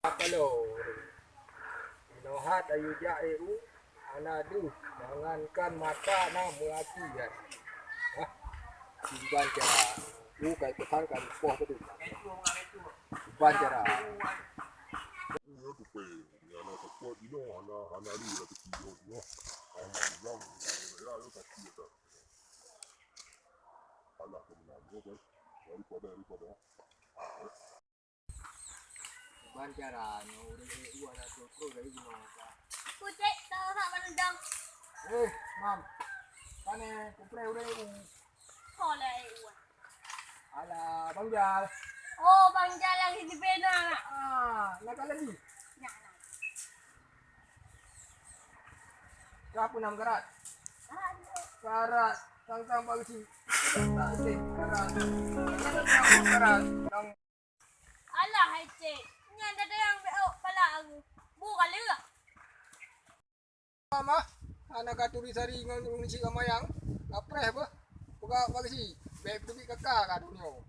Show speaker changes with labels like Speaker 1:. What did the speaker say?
Speaker 1: Kalau Nohat ayu EU anadu jangankan mata na mulati ya. Hah? Simpan cara kay pesan kan poh tu. Simpan cara. Bancara no udah EU ada tuh dari gimana?
Speaker 2: Kucek tahu tak menendang.
Speaker 1: Mam. Kane kumpre udah EU.
Speaker 2: Soleh uan.
Speaker 1: Ala Bang Jal.
Speaker 2: Oh, bang jalan di bena nak.
Speaker 1: Nak lagi.
Speaker 2: Nak.
Speaker 1: Kapu nam karat.
Speaker 2: Aduh.
Speaker 1: Karat tang bagsi. Tasik karat. Kapu karat tang
Speaker 2: Alah hecek. Ni ada yang beo pala aku. Bukan lewat.
Speaker 1: mama anak katuri sari ngon si kamayang. Apre apa? Buka bagsi. Bek dubi kakak kadunyo.